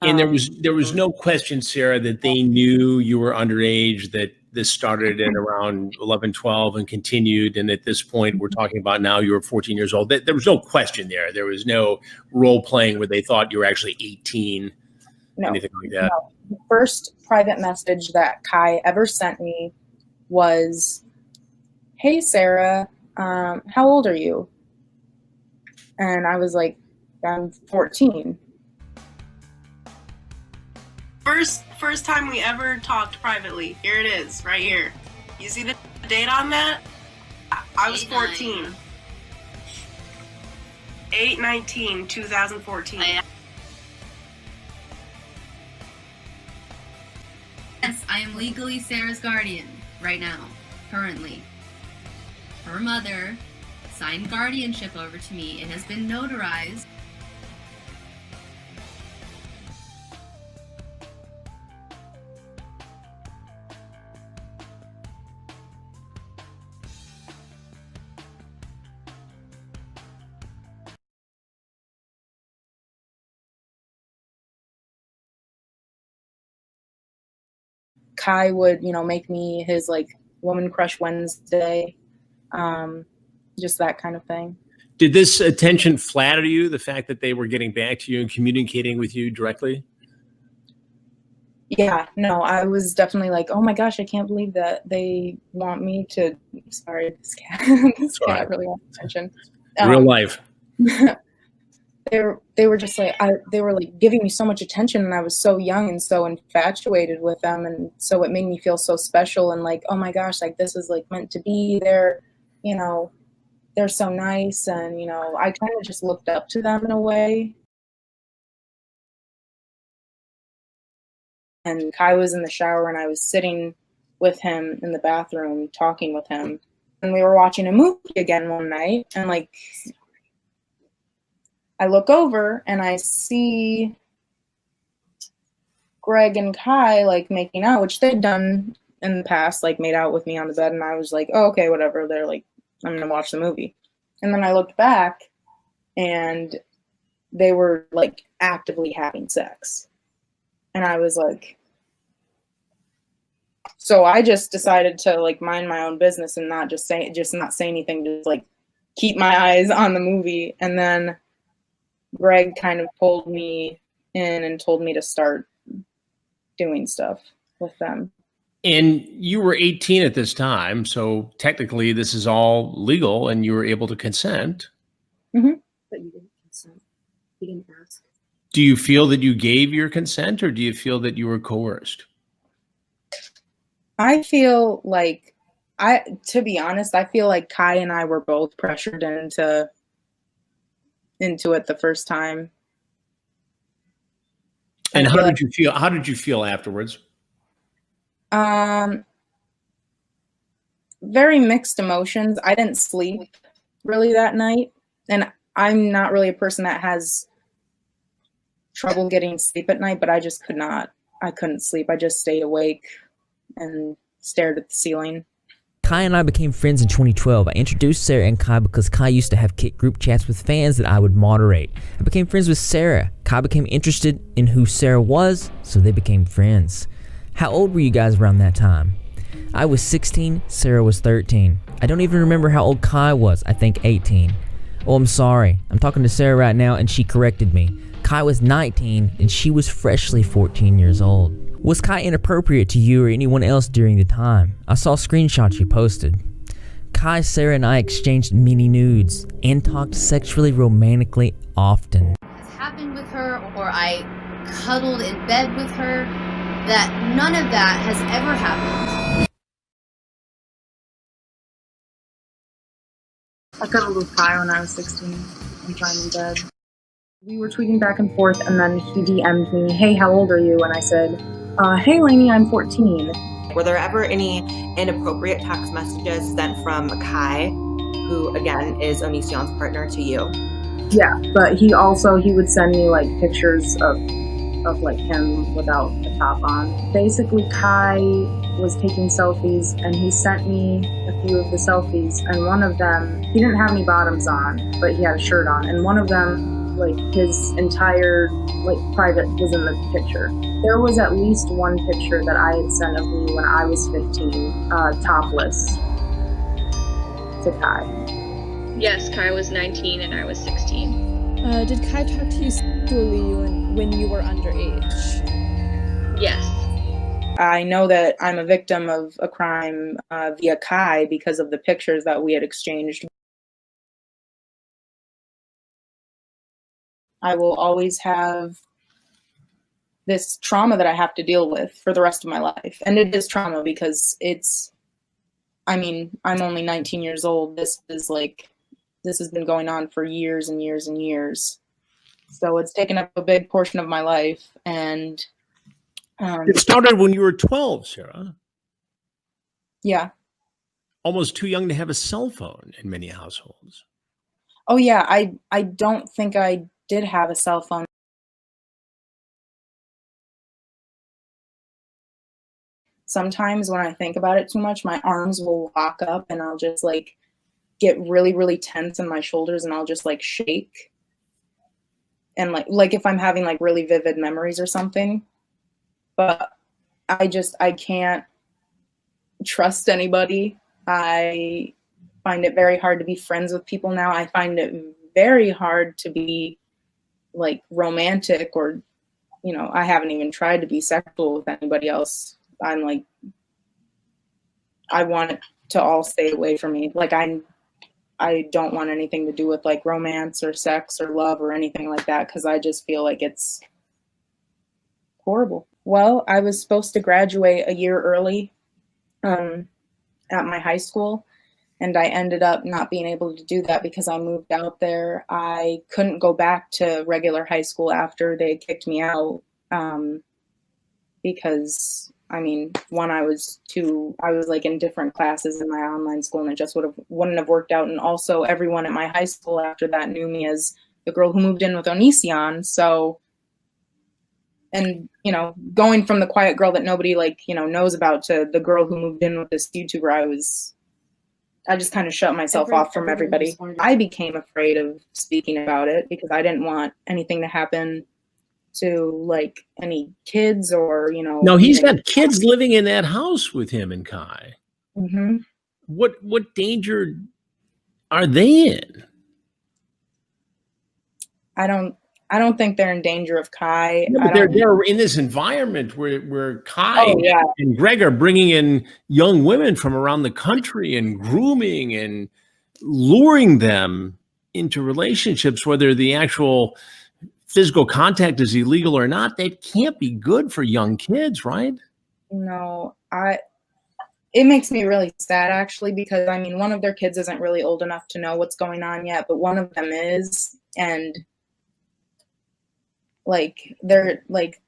And there was no question, Sarah, that they knew you were underage, that this started at around 11, 12 and continued. And at this point, we're talking about now you were 14 years old. There was no question there. There was no role playing where they thought you were actually 18, anything like that. No. The first private message that Kai ever sent me was, "Hey, Sarah, how old are you?" And I was like, "I'm 14. First time we ever talked privately. Here it is, right here. You see the date on that? I was 14. 8/19/2014. Yes, I am legally Sarah's guardian right now, currently. Her mother signed guardianship over to me. It has been notarized. Kai would, make me his Woman Crush Wednesday, just that kind of thing. Did this attention flatter you, the fact that they were getting back to you and communicating with you directly? Yeah, no, I was definitely like, oh my gosh, I can't believe that they want me to, sorry, this cat really wants attention. Real life. They were just like, they were giving me so much attention, and I was so young and so infatuated with them, and so it made me feel so special and oh my gosh, this is meant to be. They're so nice, and I kind of just looked up to them in a way. And Kai was in the shower, and I was sitting with him in the bathroom talking with him, and we were watching a movie again one night, and I look over and I see Greg and Kai making out, which they'd done in the past, made out with me on the bed, and I was like, oh, okay, whatever. They're I'm gonna watch the movie. And then I looked back and they were actively having sex. And I was so I just decided to mind my own business and not say anything, just keep my eyes on the movie. And then Greg kind of pulled me in and told me to start doing stuff with them. And you were 18 at this time, so technically this is all legal and you were able to consent. Mm-hmm. But you didn't consent. You didn't ask. Do you feel that you gave your consent, or do you feel that you were coerced? I feel to be honest, I feel like Kai and I were both pressured into it the first time. And how did you feel? How did you feel afterwards? Very mixed emotions. I didn't sleep really that night, and I'm not really a person that has trouble getting sleep at night, but I just couldn't sleep. I just stayed awake and stared at the ceiling. Kai and I became friends in 2012. I introduced Sarah and Kai because Kai used to have group chats with fans that I would moderate. I became friends with Sarah. Kai became interested in who Sarah was, so they became friends. How old were you guys around that time? I was 16, Sarah was 13. I don't even remember how old Kai was, I think 18. Oh, I'm sorry. I'm talking to Sarah right now and she corrected me. Kai was 19 and she was freshly 14 years old. Was Kai inappropriate to you or anyone else during the time? I saw screenshots you posted. Kai, Sarah, and I exchanged mini nudes and talked sexually romantically often. Has happened with her, or I cuddled in bed with her, that none of that has ever happened. I cuddled with Kai when I was 16 and trying in bed. We were tweeting back and forth, and then he DM'd me, "Hey, how old are you?" And I said, "Hey, Lainey, I'm 14. Were there ever any inappropriate text messages sent from Kai, who again is ONISION's partner, to you? Yeah, but he would send me pictures of him without the top on. Basically, Kai was taking selfies, and he sent me a few of the selfies, and one of them, he didn't have any bottoms on, but he had a shirt on, and one of them like his entire like private was in the picture. There was at least one picture that I had sent of me when I was 15, topless, to Kai. Yes, Kai was 19 and I was 16. Did Kai talk to you sexually when you were underage? Yes. I know that I'm a victim of a crime via Kai because of the pictures that we had exchanged. I will always have this trauma that I have to deal with for the rest of my life. And it is trauma because I'm only 19 years old. This has been going on for years and years and years. So it's taken up a big portion of my life. And it started when you were 12, Sarah. Yeah. Almost too young to have a cell phone in many households. Oh yeah, I don't think I did have a cell phone. Sometimes when I think about it too much, my arms will lock up and I'll just like get really, really tense in my shoulders and I'll just like shake. And like if I'm having like really vivid memories or something. But I can't trust anybody. I find it very hard to be friends with people now. I find it very hard to be like romantic or, I haven't even tried to be sexual with anybody else. I'm like, I want it to all stay away from me. Like I don't want anything to do with like romance or sex or love or anything like that because I just feel like it's horrible. Well, I was supposed to graduate a year early at my high school, and I ended up not being able to do that because I moved out there. I couldn't go back to regular high school after they kicked me out because, one, I was like in different classes in my online school and it just wouldn't have worked out. And also everyone at my high school after that knew me as the girl who moved in with ONISION. So, and, going from the quiet girl that nobody knows about to the girl who moved in with this YouTuber, I just kind of shut myself off from everybody. I became afraid of speaking about it because I didn't want anything to happen to like any kids or, No, he's got kids living in that house with him and Kai. Mm-hmm. What danger are they in? I don't think they're in danger of Kai. Yeah, they're in this environment where Kai and Greg are bringing in young women from around the country and grooming and luring them into relationships, whether the actual physical contact is illegal or not. That can't be good for young kids, right? No, it makes me really sad actually, because one of their kids isn't really old enough to know what's going on yet, but one of them is, and like they're like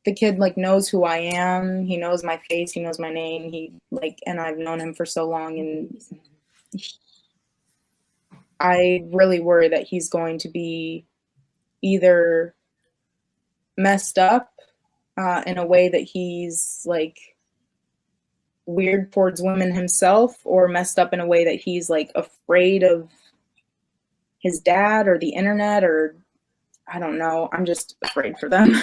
the kid like knows who I am. He knows my face, he knows my name, and I've known him for so long, and I really worry that he's going to be either messed up in a way that he's like weird towards women himself, or messed up in a way that he's like afraid of his dad or the internet, or I don't know. I'm just afraid for them.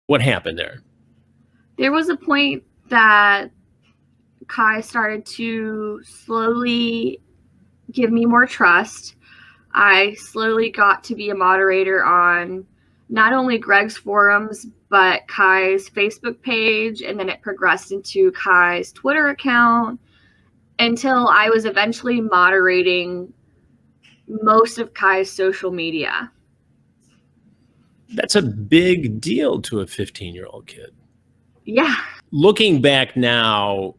What happened there? There was a point that Kai started to slowly give me more trust. I slowly got to be a moderator on not only Greg's forums, but Kai's Facebook page, and then it progressed into Kai's Twitter account until I was eventually moderating most of Kai's social media. That's a big deal to a 15-year-old kid. Yeah. Looking back now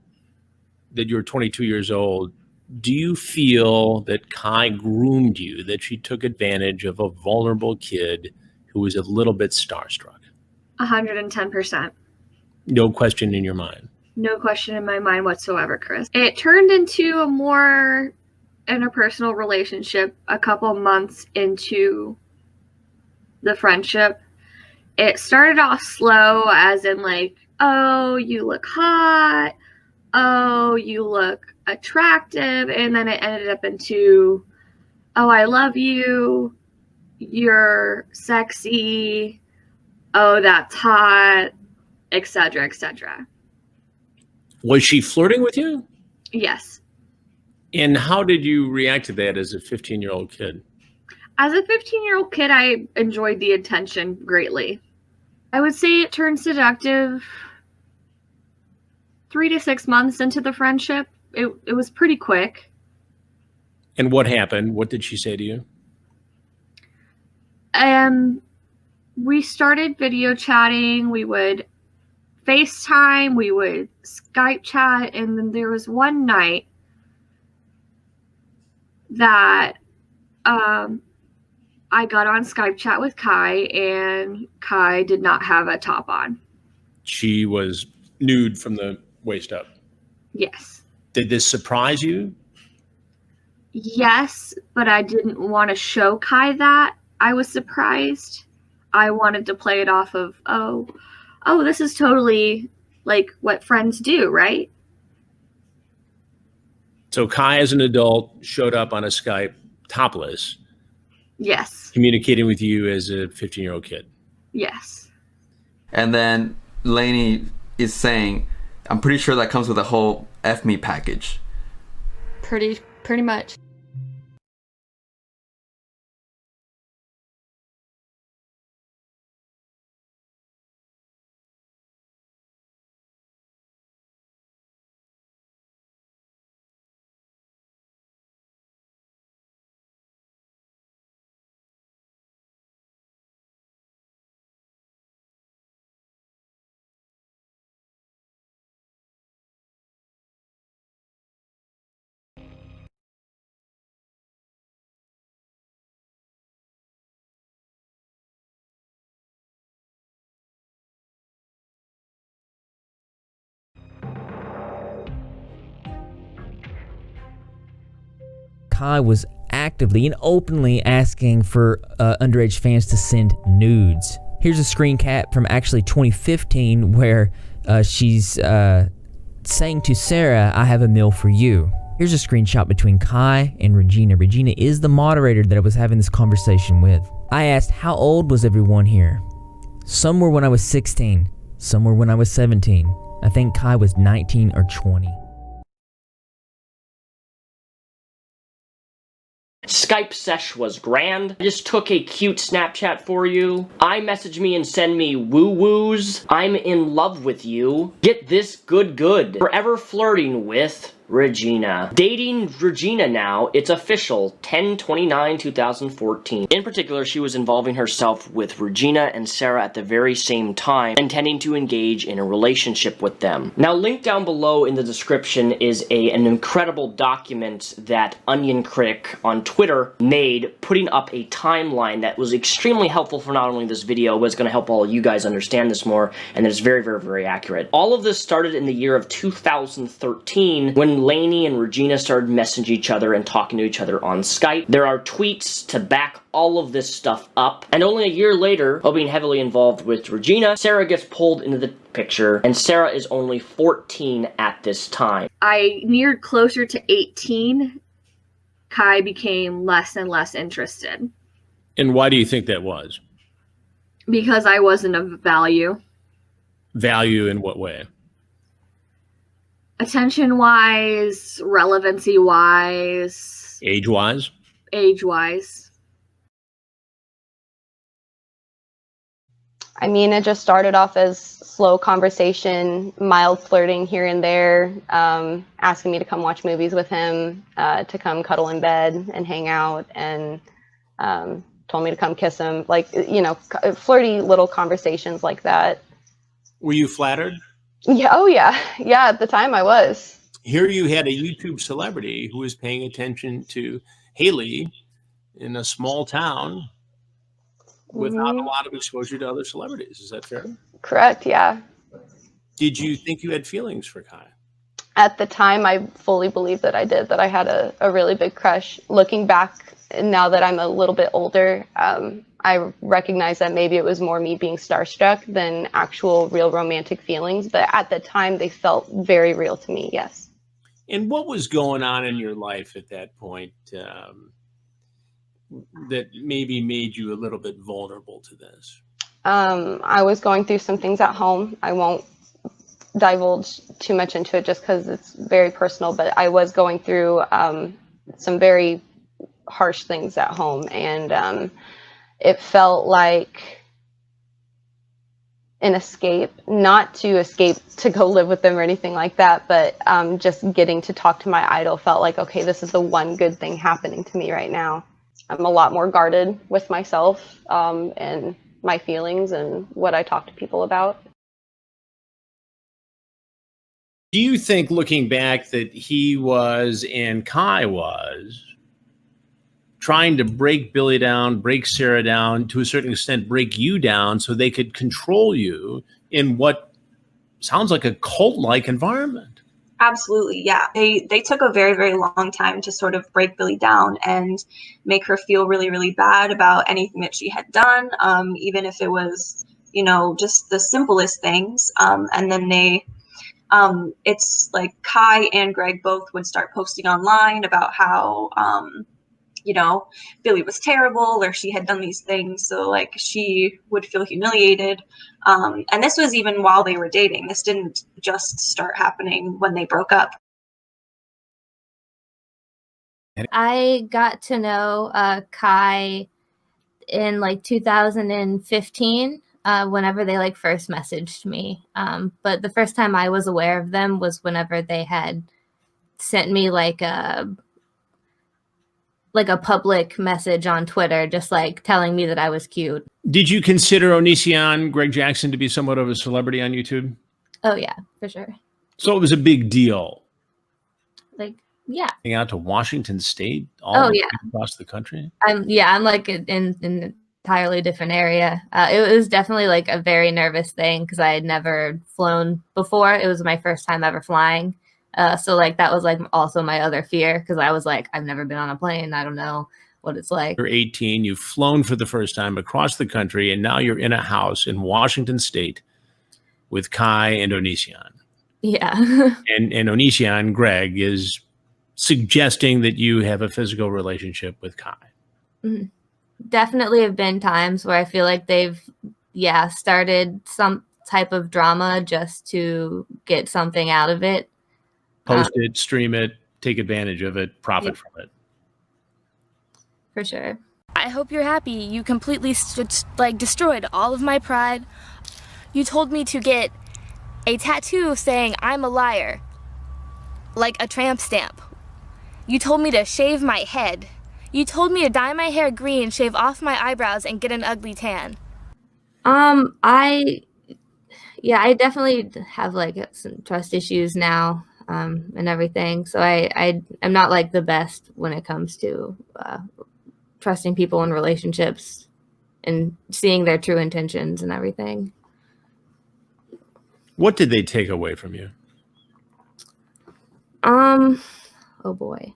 that you're 22 years old, do you feel that Kai groomed you, that she took advantage of a vulnerable kid who was a little bit starstruck? 110%. No question in your mind? No question in my mind whatsoever, Chris. It turned into a more interpersonal relationship a couple months into the friendship. It started off slow, as in like, oh, you look hot, oh, you look attractive, and then it ended up into, oh, I love you, you're sexy, oh, that's hot, etc., etc. Was she flirting with you? Yes. And how did you react to that as a 15-year-old kid? As a 15-year-old kid, I enjoyed the attention greatly. I would say it turned seductive 3 to 6 months into the friendship. It was pretty quick. And what happened? What did she say to you? We started video chatting. We would FaceTime. We would Skype chat. And then there was one night that I got on Skype chat with Kai, and Kai did not have a top on. She was nude from the waist up. Yes. Did this surprise you? Yes, but I didn't want to show Kai that I was surprised. I wanted to play it off of, oh, this is totally like what friends do, right? So Kai, as an adult, showed up on a Skype topless. Yes. Communicating with you as a 15-year-old kid. Yes. And then Lainey is saying, I'm pretty sure that comes with a whole F me package. Pretty much. Kai was actively and openly asking for underage fans to send nudes. Here's a screen cap from actually 2015 where she's saying to Sarah, I have a meal for you. Here's a screenshot between Kai and Regina. Regina is the moderator that I was having this conversation with. I asked, how old was everyone here? Some were when I was 16. Some were when I was 17. I think Kai was 19 or 20. Skype sesh was grand. I just took a cute Snapchat for you. iMessage me and send me woo-woos. I'm in love with you. Get this good. Forever flirting with Regina. Dating Regina now. It's official. 10/29/2014. In particular, she was involving herself with Regina and Sarah at the very same time, intending to engage in a relationship with them. Now, linked down below in the description is an incredible document that Onion Critic on Twitter made, putting up a timeline that was extremely helpful for not only this video, but it's going to help all you guys understand this more, and it's very accurate. All of this started in the year of 2013 when Lainey and Regina started messaging each other and talking to each other on Skype. There are tweets to back all of this stuff up, and only a year later, while being heavily involved with Regina, Sarah gets pulled into the picture, and Sarah is only 14 at this time. I neared closer to 18. Kai became less and less interested. And why do you think that was? Because I wasn't of value. Value in what way? Attention-wise, relevancy-wise. Age-wise? Age-wise. I mean, it just started off as slow conversation, mild flirting here and there, asking me to come watch movies with him, to come cuddle in bed and hang out, and told me to come kiss him. Like, you know, flirty little conversations like that. Were you flattered? Yeah. Oh, yeah. Yeah, at the time I was. Here you had a YouTube celebrity who was paying attention to Haley in a small town without a lot of exposure to other celebrities. Is that fair? Correct, yeah. Did you think you had feelings for Kai? At the time, I fully believed that I did, that I had a really big crush. Looking back, now that I'm a little bit older, I recognize that maybe it was more me being starstruck than actual real romantic feelings. But at the time, they felt very real to me, yes. And what was going on in your life at that point that maybe made you a little bit vulnerable to this? I was going through some things at home. I won't divulge too much into it just because it's very personal, but I was going through some very harsh things at home, and it felt like an escape, not to escape to go live with them or anything like that, but just getting to talk to my idol felt like, okay, this is the one good thing happening to me right now. I'm a lot more guarded with myself and my feelings and what I talk to people about. Do you think, looking back, that he was, and Kai was, trying to break Billy down, break Sarah down, to a certain extent break you down so they could control you in what sounds like a cult-like environment? Absolutely, yeah. They took a very, very long time to sort of break Billy down and make her feel really, really bad about anything that she had done, even if it was, just the simplest things. And then it's like Kai and Greg both would start posting online about how, Billy was terrible, or she had done these things. So like she would feel humiliated. And this was even while they were dating. This didn't just start happening when they broke up. I got to know Kai in like 2015. Whenever they first messaged me. But the first time I was aware of them was whenever they had sent me like a public message on Twitter, just telling me that I was cute. Did you consider ONISION, Greg Jackson, to be somewhat of a celebrity on YouTube? Oh yeah, for sure. So it was a big deal. Yeah. Going out to Washington State, across the country. I'm like in an entirely different area. It was definitely a very nervous thing because I had never flown before. It was my first time ever flying. So that was also my other fear, because I was I've never been on a plane. I don't know what it's like. You're 18, you've flown for the first time across the country, and now you're in a house in Washington State with Kai and ONISION. Yeah. and ONISION, Greg, is suggesting that you have a physical relationship with Kai. Mm-hmm. Definitely have been times where I feel like they've, started some type of drama just to get something out of it. Post it, stream it, take advantage of it, profit from it. For sure. I hope you're happy. You completely destroyed all of my pride. You told me to get a tattoo saying I'm a liar, like a tramp stamp. You told me to shave my head. You told me to dye my hair green, shave off my eyebrows, and get an ugly tan. I definitely have some trust issues now, and everything. So I'm not the best when it comes to trusting people in relationships and seeing their true intentions and everything. What did they take away from you? Oh boy.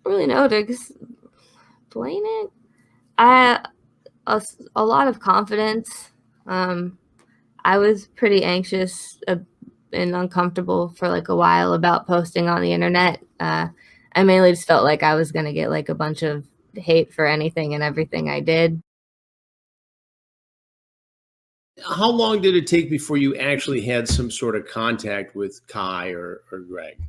I don't really know to explain it. A lot of confidence. I was pretty anxious and uncomfortable for a while about posting on the internet. I mainly just felt like I was going to get a bunch of hate for anything and everything I did. How long did it take before you actually had some sort of contact with Kai or Greg?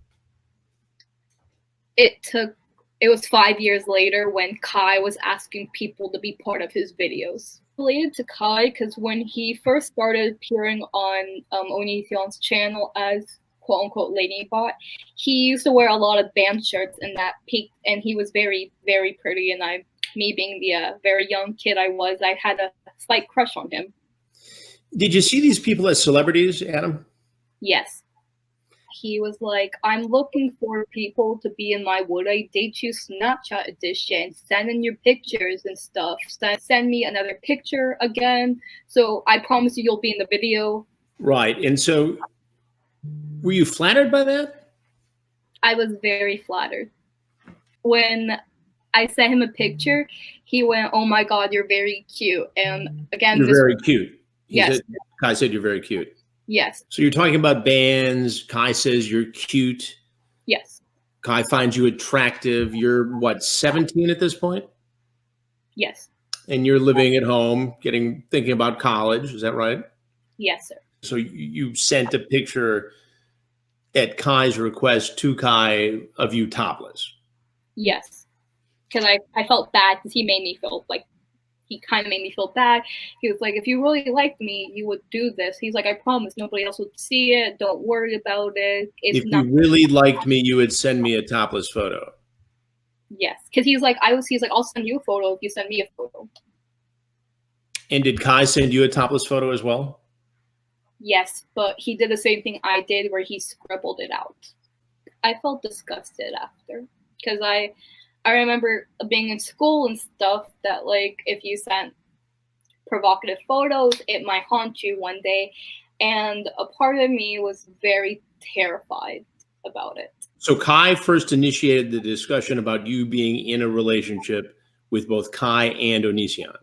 It was 5 years later when Kai was asking people to be part of his videos. Related to Kai, because when he first started appearing on ONISION's channel as quote-unquote laineybot, he used to wear a lot of band shirts and that peaked, and he was very, very pretty, and me being the very young kid I was, I had a slight crush on him. Did you see these people as celebrities, Adam? Yes. He was like, I'm looking for people to be in my Would I Date You Snapchat edition. Send in your pictures and stuff. Send me another picture again. So I promise you'll be in the video. Right. And so Were you flattered by that? I was very flattered. When I sent him a picture, he went, "Oh my God, you're very cute." And again, You're very cute. Yes. Kai said you're very cute. Yes. So you're talking about bands. Kai says you're cute. Yes. Kai finds you attractive. You're what, 17 at this point? Yes. And you're living at home, thinking about college. Is that right? Yes, sir. So you sent a picture at Kai's request to Kai of you topless. Yes. Because I felt bad because he made me feel like, he kind of made me feel bad. He was like, if you really liked me, you would do this. He's like, I promise nobody else would see it. Don't worry about it. If you really liked me, you would send me a topless photo. Yes. Because he's like, I'll send you a photo if you send me a photo. And did Kai send you a topless photo as well? Yes, but he did the same thing I did where he scribbled it out. I felt disgusted after. Because I remember being in school and stuff that, like, if you sent provocative photos, it might haunt you one day. And a part of me was very terrified about it. So Kai first initiated the discussion about you being in a relationship with both Kai and ONISION.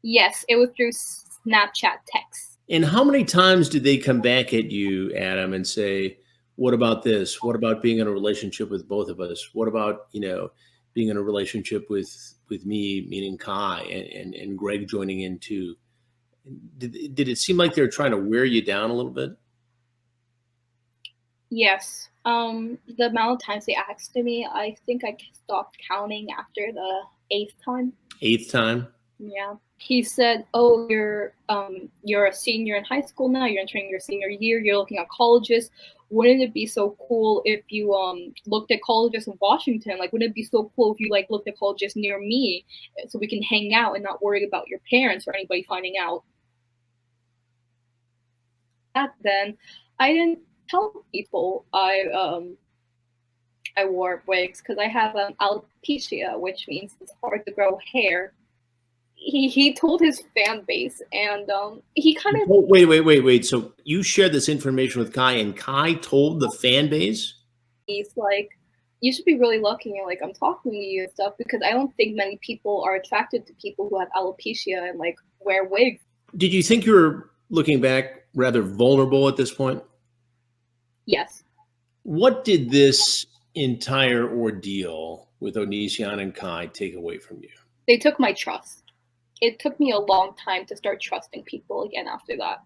Yes, it was through Snapchat text. And how many times did they come back at you, Adam, and say, what about this? What about being in a relationship with both of us? What about, being in a relationship with me, meaning Kai, and Greg joining in too? Did it seem like they were trying to wear you down a little bit? Yes. The amount of times they asked me, I think I stopped counting after the 8th time. 8th time? Yeah. He said, "Oh, you're a senior in high school now. You're entering your senior year. You're looking at colleges. Wouldn't it be so cool if you looked at colleges in Washington? Like, wouldn't it be so cool if you looked at colleges near me, so we can hang out and not worry about your parents or anybody finding out?" Back then, I didn't tell people I wore wigs because I have alopecia, which means it's hard to grow hair. He told his fan base, and he kind of wait. So you shared this information with Kai, and Kai told the fan base? He's like, you should be really lucky, and I'm talking to you and stuff, because I don't think many people are attracted to people who have alopecia and wear wigs. Did you think you were, looking back, rather vulnerable at this point? Yes. What did this entire ordeal with ONISION and Kai take away from you? They took my trust. It took me a long time to start trusting people again after that.